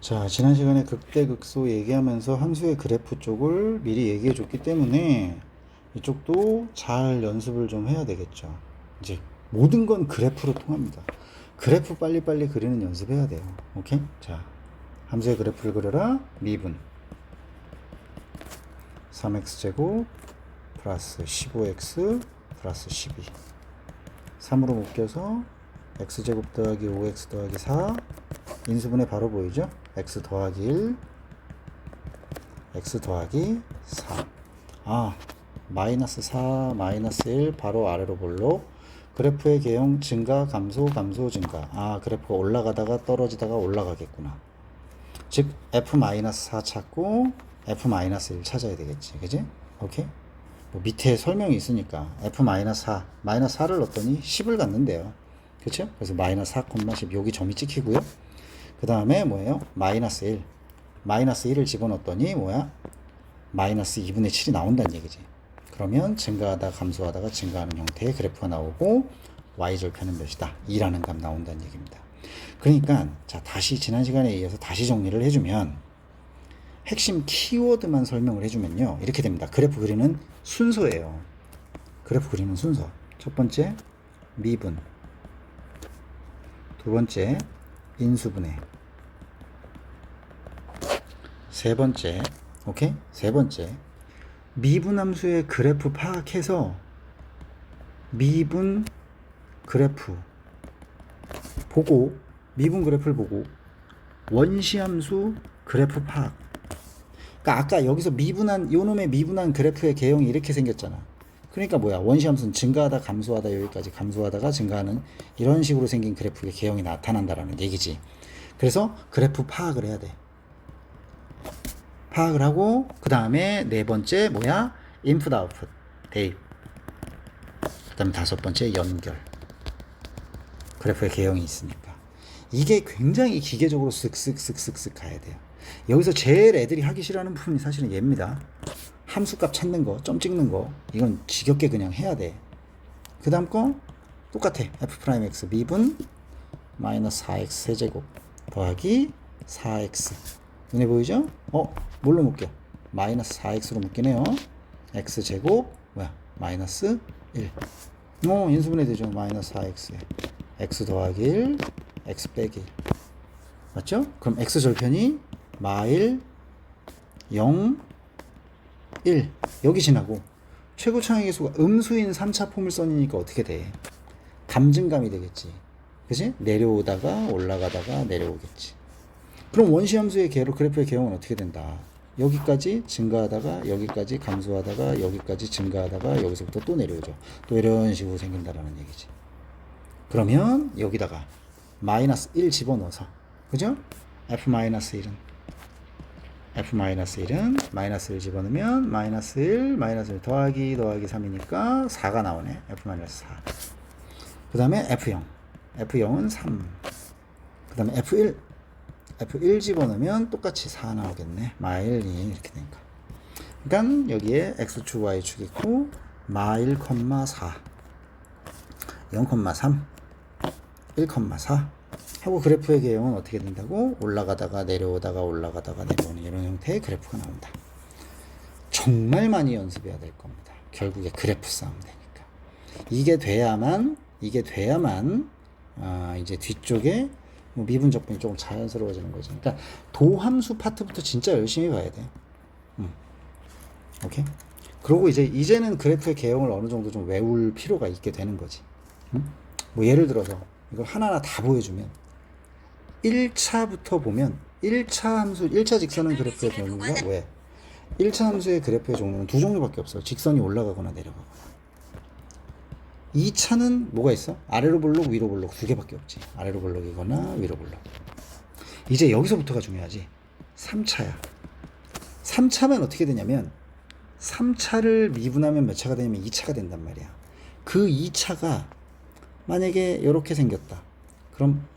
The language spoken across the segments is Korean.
자, 지난 시간에 극대극소 얘기하면서 함수의 그래프 쪽을 미리 얘기해 줬기 때문에 이쪽도 잘 연습을 좀 해야 되겠죠. 이제 모든 건 그래프로 통합니다. 그래프 빨리빨리 그리는 연습해야 돼요. 오케이? 자, 함수의 그래프를 그려라. 미분 3x제곱 플러스 15x 플러스 12 3으로 묶여서 x제곱 더하기 5x 더하기 4 인수분해 바로 보이죠? x 더하기 1 x 더하기 4 마이너스 4 마이너스 1 바로 아래로 볼록 그래프의 개형 증가 감소 감소 증가 그래프가 올라가다가 떨어지다가 올라가겠구나. 즉 f-4 찾고 f-1 찾아야 되겠지. 그지? 오케이? 뭐 밑에 설명이 있으니까 f-4 마이너스 4를 넣었더니 10을 갖는데요. 그쵸? 그래서 마이너스 4,10 여기 점이 찍히고요. 그 다음에 뭐예요? 마이너스 1 마이너스 1을 집어넣었더니 뭐야? 마이너스 2분의 7이 나온다는 얘기지. 그러면 증가하다 감소하다가 증가하는 형태의 그래프가 나오고 y절편은 몇이다? 2라는 값 나온다는 얘기입니다. 그러니까 자 다시 지난 시간에 이어서 다시 정리를 해주면 핵심 키워드만 설명을 해주면요 이렇게 됩니다. 그래프 그리는 순서예요. 그래프 그리는 순서. 첫 번째 미분, 두 번째 인수분해, 세 번째 오케이? 세 번째 미분함수의 그래프 파악해서 미분 그래프 보고 미분 그래프를 보고 원시함수 그래프 파악. 그러니까 아까 여기서 미분한 요놈의 미분한 그래프의 개형이 이렇게 생겼잖아. 그러니까 뭐야? 원시함수는 증가하다 감소하다 여기까지 감소하다가 증가하는 이런 식으로 생긴 그래프의 개형이 나타난다라는 얘기지. 그래서 그래프 파악을 해야 돼. 파악을 하고 그 다음에 네 번째 뭐야? 인풋 아웃풋 대입. 그 다음에 다섯 번째 연결. 그래프의 개형이 있으니까 이게 굉장히 기계적으로 쓱쓱쓱쓱쓱 가야 돼요. 여기서 제일 애들이 하기 싫어하는 부분이 사실은 얘입니다. 함수값 찾는 거, 점 찍는 거, 이건 지겹게 그냥 해야 돼. 그 다음 거 똑같아. f'(x) 미분 마이너스 4x 세제곱 더하기 4x. 눈에 보이죠? 뭘로 묶여? 마이너스 4x로 묶이네요. x제곱 뭐야? 마이너스 1. 인수분해 되죠. 마이너스 4x에 x 더하기 1 x 빼기 1 맞죠? 그럼 x절편이 마일 0 1 여기 지나고 최고 창의 계수가 음수인 3차 포물선이니까 어떻게 돼? 감증감이 되겠지. 그치? 내려오다가 올라가다가 내려오겠지. 그럼 원시함수의 그래프의 개형은 어떻게 된다? 여기까지 증가하다가 여기까지 감소하다가 여기까지 증가하다가 여기서부터 또 내려오죠. 또 이런 식으로 생긴다라는 얘기지. 그러면 여기다가 마이너스 1 집어넣어서 그죠? f-1은 마이너스 1 집어넣으면 마이너스 1 더하기 3이니까 4가 나오네. f-4. 그 다음에 f0은 3. 그 다음에 f1 집어넣으면 똑같이 4 나오겠네. 마일 2 이렇게 되니까. 그러니까 여기에 x축 y축 있고 마일, 4 0,3 1,4 하고 그래프의 개형은 어떻게 된다고? 올라가다가 내려오다가 올라가다가 내려오는 이런 형태의 그래프가 나온다. 정말 많이 연습해야 될 겁니다. 결국에 그래프 싸움 되니까. 이게 돼야만 이제 뒤쪽에 미분 적분이 조금 자연스러워지는 거지. 그러니까 도함수 파트부터 진짜 열심히 봐야 돼. 오케이? 그리고 이제는 그래프의 개형을 어느 정도 좀 외울 필요가 있게 되는 거지. 뭐 예를 들어서 이걸 하나하나 다 보여주면 1차부터 보면 1차 직선은 그래프의 종류가 왜? 1차 함수의 그래프의 종류는 두 종류밖에 없어. 직선이 올라가거나 내려가거나. 2차는 뭐가 있어? 아래로 볼록 위로 볼록 두 개밖에 없지. 아래로 볼록이거나 위로 볼록. 이제 여기서부터가 중요하지. 3차야. 3차면 어떻게 되냐면 3차를 미분하면 몇 차가 되냐면 2차가 된단 말이야. 그 2차가 만약에 이렇게 생겼다. 그럼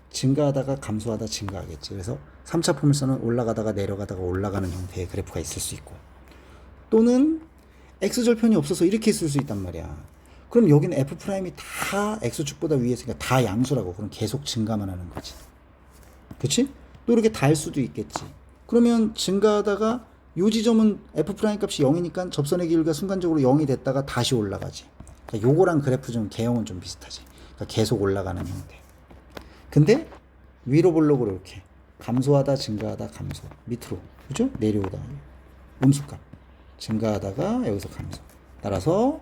증가하다가 감소하다 증가하겠지. 그래서 3차 포물선은 올라가다가 내려가다가 올라가는 형태의 그래프가 있을 수 있고 또는 x절편이 없어서 이렇게 있을 수 있단 말이야. 그럼 여기는 f'이 다 x축보다 위에 있으니까 다 양수라고. 그럼 계속 증가만 하는 거지. 그치? 또 이렇게 달 수도 있겠지. 그러면 증가하다가 요 지점은 f 프라임 값이 0이니까 접선의 길이가 순간적으로 0이 됐다가 다시 올라가지. 그러니까 요거랑 그래프 좀 개형은 좀 비슷하지. 그러니까 계속 올라가는 형태. 근데 위로 보려고 이렇게 감소하다 증가하다 감소 밑으로 그죠? 내려오다 음수값 증가하다가 여기서 감소 따라서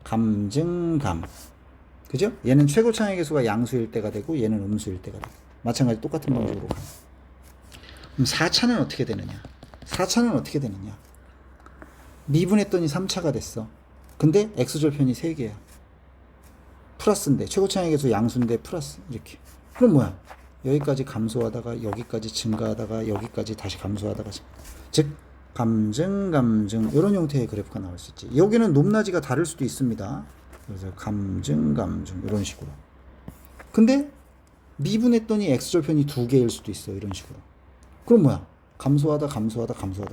감증감 그죠? 얘는 최고 차항의 개수가 양수일 때가 되고 얘는 음수일 때가 되고 마찬가지 똑같은 방식으로 가. 그럼 4차는 어떻게 되느냐? 4차는 어떻게 되느냐? 미분했더니 3차가 됐어. 근데 x절편이 3개야. 플러스인데 최고 차항의 개수 양수인데 플러스 이렇게. 그럼 뭐야? 여기까지 감소하다가 여기까지 증가하다가 여기까지 다시 감소하다가 즉 감증 이런 형태의 그래프가 나올 수 있지. 여기는 높낮이가 다를 수도 있습니다. 그래서 감증 이런 식으로. 근데 미분했더니 x절편이 2개일 수도 있어. 이런 식으로. 그럼 뭐야? 감소하다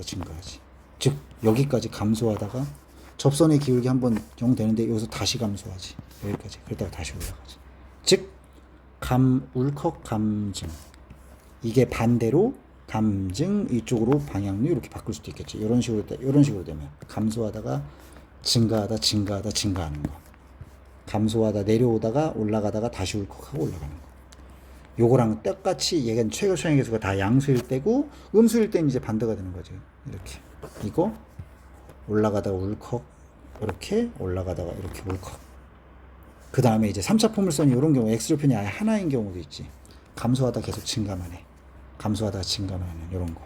증가하지. 즉 여기까지 감소하다가 접선의 기울기 한번 0 되는데 여기서 다시 감소하지. 여기까지. 그러다가 다시 올라가지. 즉 울컥 감증. 이게 반대로 감증 이쪽으로 방향로 이렇게 바꿀 수도 있겠지. 이런 식으로 되면 감소하다가 증가하는 거. 감소하다 내려오다가 올라가다가 다시 울컥하고 올라가는 거. 요거랑 똑같이 얘는 최고 차항의 개수가 다 양수일 때고 음수일 때는 이제 반대가 되는 거죠. 이렇게 이거 올라가다가 울컥 이렇게 올라가다가 이렇게 울컥. 그 다음에 이제 3차 포물선이 이런 경우 x절편이 아예 하나인 경우도 있지. 감소하다 계속 증가만 해. 감소하다가 증가만 하는 이런 거.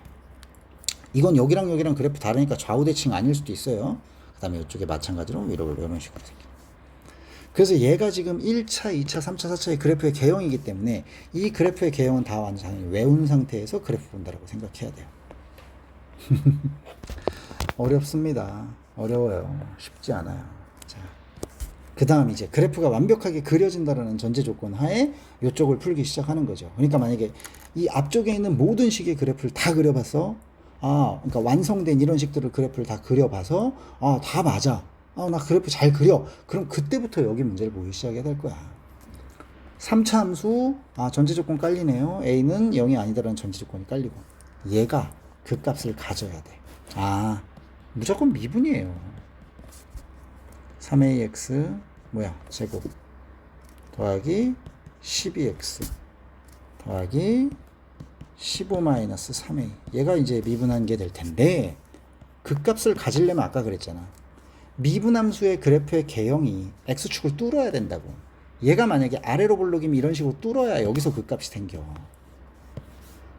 이건 여기랑 그래프 다르니까 좌우 대칭 아닐 수도 있어요. 그 다음에 이쪽에 마찬가지로 이런 식으로 생겨. 그래서 얘가 지금 1차, 2차, 3차, 4차의 그래프의 개형이기 때문에 이 그래프의 개형은 다 완전히 외운 상태에서 그래프 본다라고 생각해야 돼요. 어렵습니다. 어려워요. 쉽지 않아요. 자, 그 다음 이제 그래프가 완벽하게 그려진다라는 전제 조건 하에 이쪽을 풀기 시작하는 거죠. 그러니까 만약에 이 앞쪽에 있는 모든 식의 그래프를 다 그려봐서 그러니까 완성된 이런 식들을 그래프를 다 그려봐서 다 맞아. 나 그래프 잘 그려. 그럼 그때부터 여기 문제를 보기 시작해야 될 거야. 3차 함수, 전제 조건 깔리네요. A는 0이 아니다라는 전제 조건이 깔리고. 얘가 그 값을 가져야 돼. 무조건 미분이에요. 3ax, 제곱. 더하기 12x. 더하기 15-3a. 얘가 이제 미분한 게 될 텐데, 그 값을 가지려면 아까 그랬잖아. 미분함수의 그래프의 개형이 x축을 뚫어야 된다고. 얘가 만약에 아래로 볼록이면 이런 식으로 뚫어야 여기서 그 값이 생겨.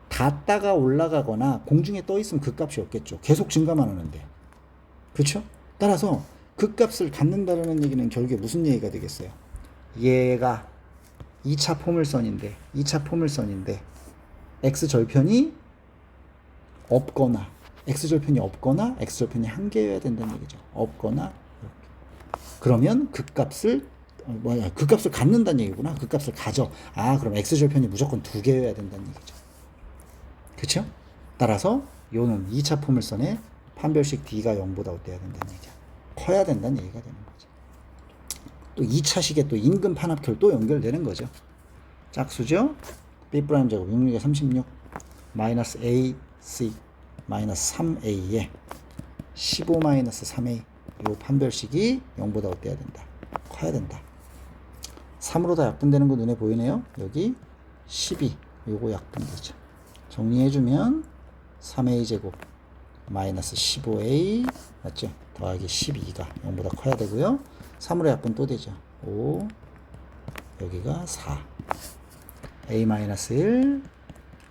닿다가 올라가거나 공중에 떠 있으면 그 값이 없겠죠. 계속 증가만 하는데. 그렇죠? 따라서 그 값을 갖는다는 얘기는 결국에 무슨 얘기가 되겠어요? 얘가 2차 포물선인데 x절편이 없거나 x절편이 한 개여야 된다는 얘기죠. 없거나 이렇게. 그러면 그 값을 갖는다는 얘기구나. 그 값을 가져. 그럼 x절편이 무조건 2개여야 된다는 얘기죠. 그렇죠? 따라서 요는 2차 포물선의 판별식 D가 0보다 어때야 된다는 얘기야. 커야 된다는 얘기가 되는 거죠. 또 2차식에 또 임금 판합결 또 연결되는 거죠. 짝수죠? B 프라임 제곱 66에 36 마이너스 AC 마이너스 3a에 15-3a 요 판별식이 0보다 어때야 된다. 커야 된다. 3으로 다 약분되는 거 눈에 보이네요. 여기 12 요거 약분되죠. 정리해주면 3a 제곱 마이너스 15a 맞죠? 더하기 12가 0보다 커야 되고요. 3으로 약분 또 되죠. 5 여기가 4 a-1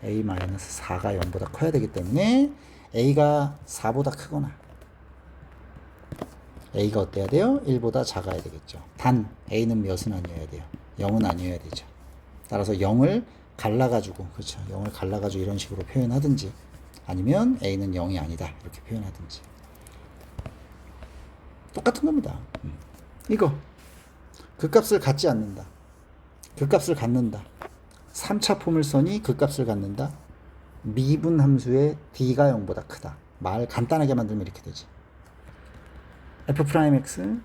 a-4가 0보다 커야 되기 때문에 a가 4보다 크거나 a가 어때야 돼요? 1보다 작아야 되겠죠. 단 a는 몇은 아니어야 돼요. 0은 아니어야 되죠. 따라서 0을 갈라가지고 그렇죠. 0을 갈라가지고 이런 식으로 표현하든지 아니면 a는 0이 아니다 이렇게 표현하든지 똑같은 겁니다. 이거 그 값을 갖지 않는다. 그 값을 갖는다. 3차 포물선이 그 값을 갖는다. 미분 함수의 D가 0보다 크다. 말 간단하게 만들면 이렇게 되지. F'X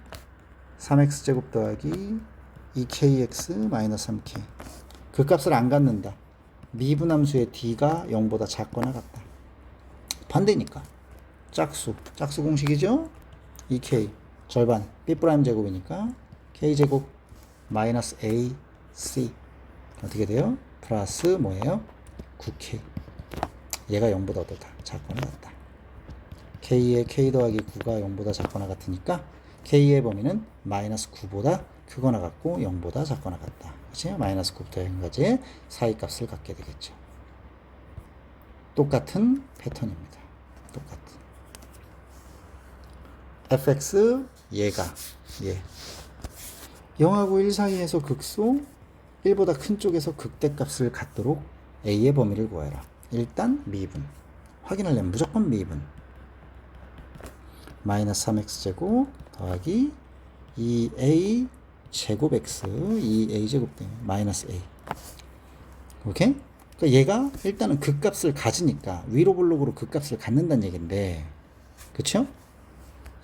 3x제곱 더하기 2kx 마이너스 3k 그 값을 안 갖는다. 미분함수의 d가 0보다 작거나 같다. 반대니까 짝수 공식이죠. 2k 절반 b 프라임 제곱이니까 k 제곱 마이너스 ac 어떻게 돼요? 플러스 뭐예요? 9k. 얘가 0보다 어떻다? 작거나 같다. k의 k 더하기 9가 0보다 작거나 같으니까 k의 범위는 마이너스 9보다 크거나 같고 0보다 작거나 같다. 그치? 마이너스 9부터 0까지 사이 값을 갖게 되겠죠. 똑같은 패턴입니다. 똑같은. fx 얘가 0하고 1 사이에서 극소 1보다 큰 쪽에서 극대값을 갖도록 a의 범위를 구해라. 일단 미분. 확인하려면 무조건 미분. 마이너스 3x제곱 더하기 2a 제곱 x 2a 제곱 되면 마이너스 a. 오케이? 그러니까 얘가 일단은 극값을 가지니까 위로 볼록으로 극값을 갖는다는 얘기인데, 그쵸?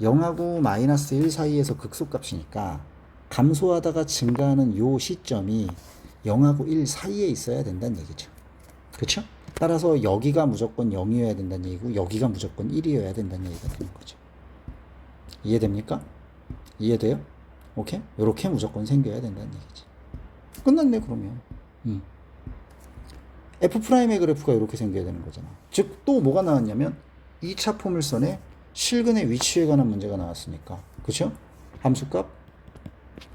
0하고 마이너스 1 사이에서 극소값이니까 감소하다가 증가하는 요 시점이 0하고 1 사이에 있어야 된다는 얘기죠. 그쵸? 따라서 여기가 무조건 0이어야 된다는 얘기고 여기가 무조건 1이어야 된다는 얘기가 되는 거죠. 이해됩니까? 이해돼요? 오케이? 요렇게 무조건 생겨야 된다는 얘기지. 끝났네 그러면. F'의 그래프가 이렇게 생겨야 되는 거잖아. 즉 또 뭐가 나왔냐면 2차 포물선의 실근의 위치에 관한 문제가 나왔으니까. 그쵸? 함수값,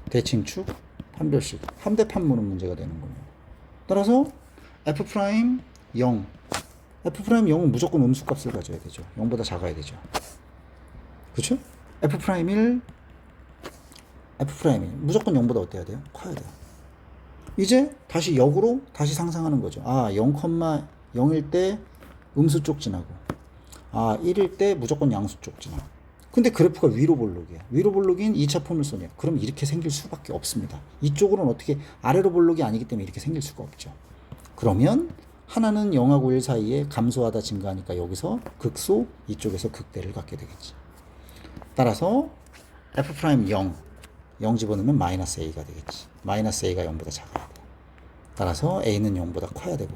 대칭축, 판별식, 함대판문은 문제가 되는 거예요. 따라서 F' 0. F' 0은 무조건 음수값을 가져야 되죠. 0보다 작아야 되죠. 그쵸? F' 1, F' 1 무조건 0보다 어때야 돼요? 커야 돼요. 이제 다시 역으로 다시 상상하는 거죠. 아, 0,0일 때 음수 쪽 지나고, 아, 1일 때 무조건 양수 쪽 지나고. 근데 그래프가 위로 볼록이야. 위로 볼록인 2차 포물선이야. 그럼 이렇게 생길 수밖에 없습니다. 이쪽으로는 어떻게 아래로 볼록이 아니기 때문에 이렇게 생길 수가 없죠. 그러면 하나는 0하고 1 사이에 감소하다 증가하니까 여기서 극소, 이쪽에서 극대를 갖게 되겠지. 따라서 F' 0 집어넣으면 마이너스 a가 되겠지. 마이너스 a가 0보다 작아야 돼. 따라서 a는 0보다 커야 되고,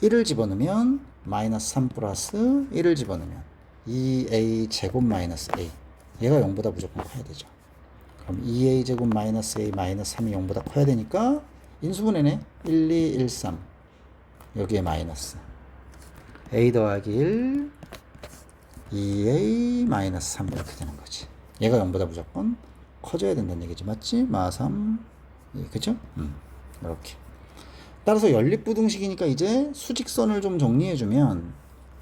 1을 집어넣으면 마이너스 3 플러스 1을 집어넣으면 2a 제곱 마이너스 a. 얘가 0보다 무조건 커야 되죠. 그럼 2a 제곱 마이너스 a 마이너스 3이 0보다 커야 되니까 인수분해네. 1, 2, 1, 3. 여기에 마이너스 a 더하기 1 2a 마이너스 3 이렇게 되는 거지. 얘가 0보다 무조건 커져야 된다는 얘기지. 맞지? 마3 그죠? 이렇게. 따라서 연립부등식이니까 이제 수직선을 좀 정리해주면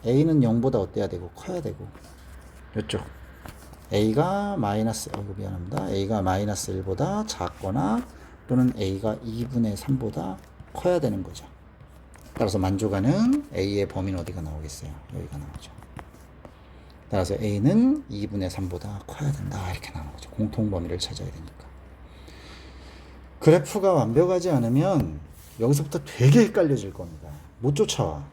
a는 0보다 어때야 되고 커야 되고, 이쪽 a가 마이너스, 미안합니다. a가 마이너스 1보다 작거나 또는 a가 2분의 3보다 커야 되는 거죠. 따라서 만족하는 a의 범위는 어디가 나오겠어요? 여기가 나오죠. 따라서 a는 2분의 3보다 커야 된다. 이렇게 나오는 거죠. 공통 범위를 찾아야 되니까. 그래프가 완벽하지 않으면 여기서부터 되게 헷갈려질 겁니다. 못 쫓아와.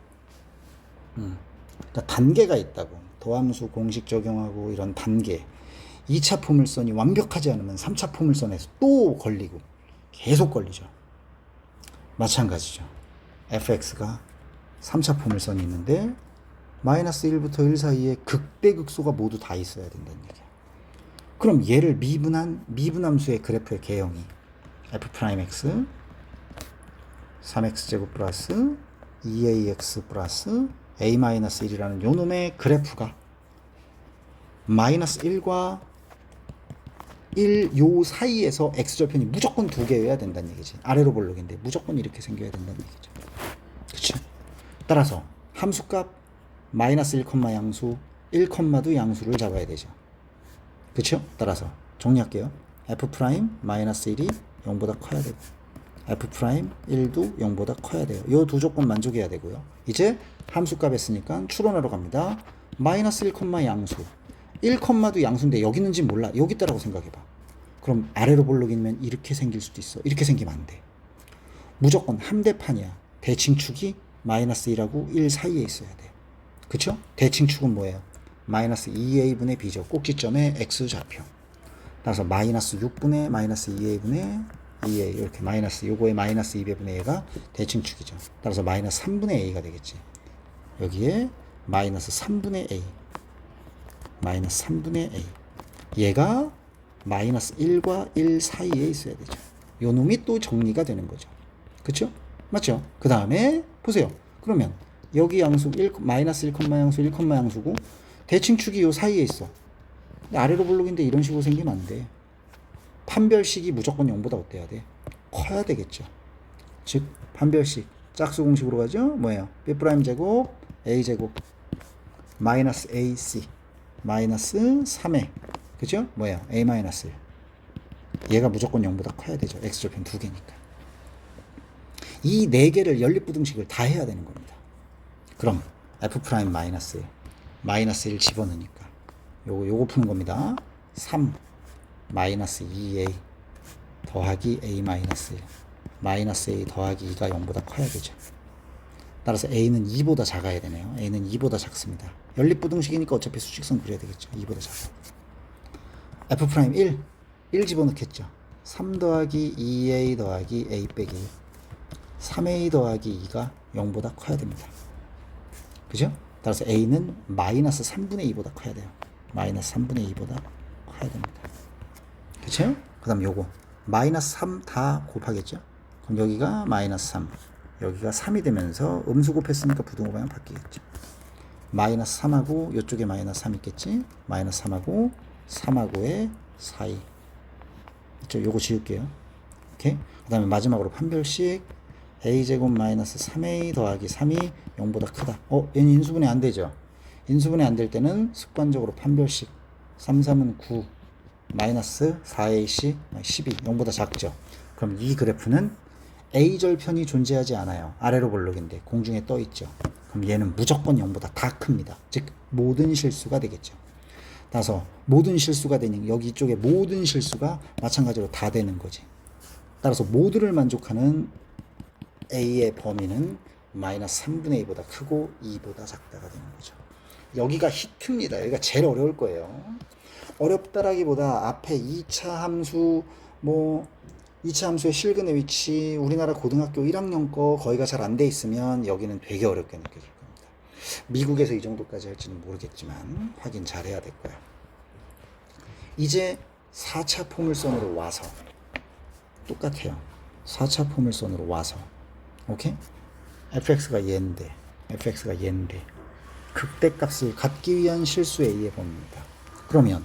그러니까 단계가 있다고. 도함수 공식 적용하고 이런 단계. 2차 포물선이 완벽하지 않으면 3차 포물선에서 또 걸리고 계속 걸리죠. 마찬가지죠. fx가 3차 포물선이 있는데 마이너스 1부터 1 사이에 극대극소가 모두 다 있어야 된다는 얘기야. 그럼 얘를 미분함수의 그래프의 개형이 f'x 3x제곱 플러스 2ax 플러스 a-1이라는 요 놈의 그래프가 마이너스 1과 1 요 사이에서 x절편이 무조건 2개여야 된다는 얘기지. 아래로 볼록인데 무조건 이렇게 생겨야 된다는 얘기죠. 그치? 따라서 함수값 마이너스 1, 양수 1,도 양수를 잡아야 되죠. 그쵸? 따라서 정리할게요. f' 마이너스 1이 0보다 커야 되고 f' 1도 0보다 커야 돼요. 요 두 조건 만족해야 되고요. 이제 함수값 했으니까 추론하러 갑니다. 마이너스 1, 양수 1,도 양수인데 여기 있는지 몰라. 여기 있다라고 생각해봐. 그럼 아래로 볼록이면 이렇게 생길 수도 있어. 이렇게 생기면 안 돼. 무조건 함대판이야. 대칭축이 마이너스 1하고 1 사이에 있어야 돼. 그쵸? 대칭축은 뭐예요? 마이너스 2a분의 b죠. 꼭지점의 x좌표. 따라서 마이너스 6분의 마이너스 2a분의 2a 이렇게 마이너스 요거의 마이너스 2배분의 a가 대칭축이죠. 따라서 마이너스 3분의 a가 되겠지. 여기에 마이너스 3분의 a 마이너스 3분의 a 얘가 마이너스 1과 1 사이에 있어야 되죠. 요 놈이 또 정리가 되는 거죠. 그쵸? 맞죠? 그 다음에 보세요. 그러면 여기 양수 1, 마이너스 1, 양수 1, 양수고 대칭축이 요 사이에 있어. 근데 아래로 블록인데 이런 식으로 생기면 안 돼. 판별식이 무조건 0보다 어때야 돼? 커야 되겠죠. 즉 판별식 짝수 공식으로 가죠. 뭐예요? B' 제곱 A 제곱 마이너스 AC 마이너스 3에 그죠? 뭐예요? A 마이너스 1 얘가 무조건 0보다 커야 되죠. X절편 두 개니까. 이 네 개를 연립부등식을 다 해야 되는 겁니다. 그럼 F' 마이너스 1 마이너스 1 집어넣으니까 요거 푸는 겁니다. 3 마이너스 2a 더하기 a 마이너스 1 마이너스 a 더하기 2가 0보다 커야 되죠. 따라서 a는 2보다 작아야 되네요. a는 2보다 작습니다. 연립부등식이니까 어차피 수직선 그려야 되겠죠. 2보다 작아. F' 1 집어넣겠죠. 3 더하기 2a 더하기 a 빼기 3a 더하기 2가 0보다 커야 됩니다. 그죠? 따라서 a는 마이너스 3분의 2보다 커야 돼요. 마이너스 3분의 2보다 커야 됩니다. 그쵸? 그 다음 요거 마이너스 3 다 곱하겠죠? 그럼 여기가 마이너스 3 여기가 3이 되면서 음수 곱했으니까 부등호 방향 바뀌겠죠. 마이너스 3하고 요쪽에 마이너스 3 있겠지? 마이너스 3하고 3하고의 사이 요거 지울게요. 오케이? 그 다음에 마지막으로 판별식 a제곱 마이너스 3a 더하기 3이 0보다 크다. 얘는 인수분해 안 되죠? 인수분해 안 될 때는 습관적으로 판별식 3, 3은 9 마이너스 4ac 12 0보다 작죠. 그럼 이 그래프는 a절편이 존재하지 않아요. 아래로 볼록인데 공중에 떠 있죠. 그럼 얘는 무조건 0보다 다 큽니다. 즉 모든 실수가 되겠죠. 따라서 모든 실수가 되는 여기 쪽에 모든 실수가 마찬가지로 다 되는 거지. 따라서 모두를 만족하는 a의 범위는 마이너스 3분의 2보다 크고 2보다 작다가 되는 거죠. 여기가 히트입니다. 여기가 제일 어려울 거예요. 어렵다라기보다 앞에 2차 함수 2차 함수의 실근의 위치 우리나라 고등학교 1학년 거 거의가 잘 안 돼 있으면 여기는 되게 어렵게 느껴질 겁니다. 미국에서 이 정도까지 할지는 모르겠지만 확인 잘 해야 될 거야. 이제 4차 포물선으로 와서 똑같아요. 4차 포물선으로 와서 오케이? fx가 얘인데 극대값을 갖기 위한 실수 a의 범위입니다. 그러면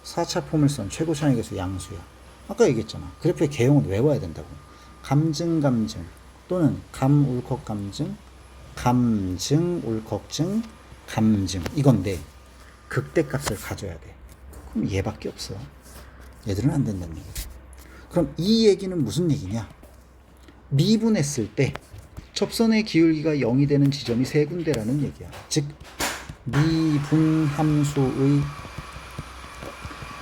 4차 포물선 최고 차이계수 양수야. 아까 얘기했잖아. 그래프의 개형은 외워야 된다고. 감증 또는 감울컥감증 울컥증 감증 이건데 극대값을 가져야 돼. 그럼 얘밖에 없어. 얘들은 안 된다는 얘기죠. 그럼 이 얘기는 무슨 얘기냐? 미분했을 때 접선의 기울기가 0이 되는 지점이 세 군데라는 얘기야. 즉 미분함수의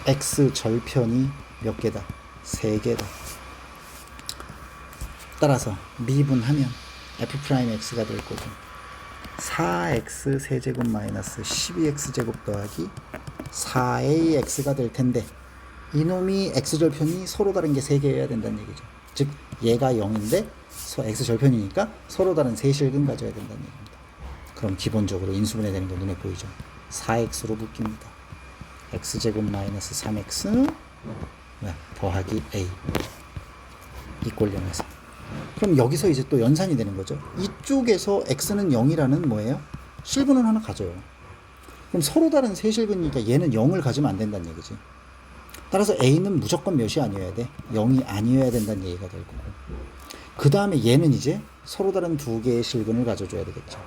x절편이 몇 개다? 3개다. 따라서 미분하면 f'x가 될 거고 4x 세제곱 마이너스 12x제곱 더하기 4ax가 될 텐데 이놈이 x절편이 서로 다른 게 3개여야 된다는 얘기죠. 즉 얘가 0인데 x절편이니까 서로 다른 세 실근 가져야 된다는 얘기입니다. 그럼 기본적으로 인수분해 되는 거 눈에 보이죠? 4x로 묶입니다. x제곱 마이너스 3x 더하기 a 이꼴0에서 그럼 여기서 이제 또 연산이 되는 거죠. 이쪽에서 x는 0이라는 뭐예요? 실근을 하나 가져요. 그럼 서로 다른 세 실근이니까 얘는 0을 가지면 안 된다는 얘기지. 따라서 a는 무조건 몇이 아니어야 돼? 0이 아니어야 된다는 얘기가 될 거고 그 다음에 얘는 이제 서로 다른 두 개의 실근을 가져줘야 되겠죠.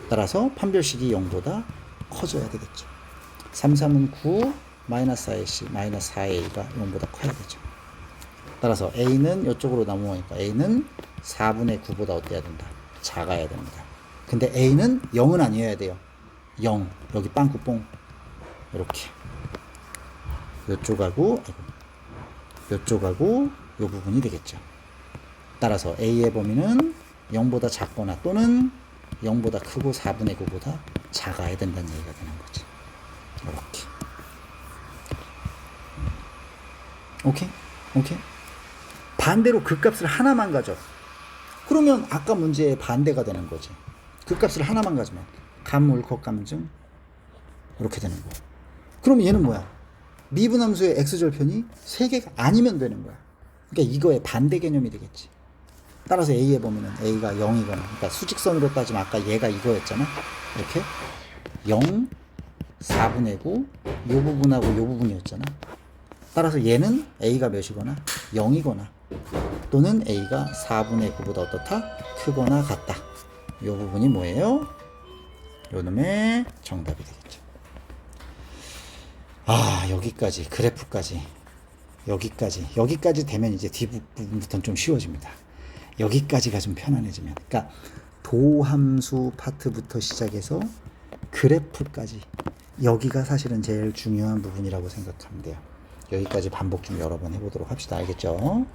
따라서 판별식이 0보다 커져야 되겠죠. 3, 3은 9 마이너스 4ac 마이너스 4a가 0보다 커야 되죠. 따라서 a는 이쪽으로 넘어가니까 a는 4분의 9보다 어때야 된다? 작아야 됩니다. 근데 a는 0은 아니어야 돼요. 0 여기 빵꾸뽕 이렇게 요쪽하고 요 부분이 되겠죠. 따라서 a의 범위는 0보다 작거나 또는 0보다 크고 4분의 9보다 작아야 된다는 얘기가 되는 거지. 이렇게 오케이? 반대로 극값을 하나만 가져. 그러면 아까 문제의 반대가 되는 거지. 극값을 하나만 가지면 감울컷감증 이렇게 되는 거야. 그럼 얘는 뭐야? 미분함수의 x절편이 3개가 아니면 되는 거야. 그러니까 이거의 반대 개념이 되겠지. 따라서 A에 보면은 A가 0이거나, 그러니까 수직선으로 따지면 아까 얘가 이거였잖아. 이렇게 0, 4분의 9, 요 부분하고 요 부분이었잖아. 따라서 얘는 A가 몇이거나 0이거나 또는 A가 4분의 9보다 어떻다? 크거나 같다. 요 부분이 뭐예요? 요 놈의 정답이 되겠죠. 아, 여기까지, 그래프까지, 여기까지 되면 이제 뒷부분부터는 좀 쉬워집니다. 여기까지가 좀 편안해지면. 그러니까 도함수 파트부터 시작해서 그래프까지, 여기가 사실은 제일 중요한 부분이라고 생각하면 돼요. 여기까지 반복 좀 여러 번 해보도록 합시다. 알겠죠?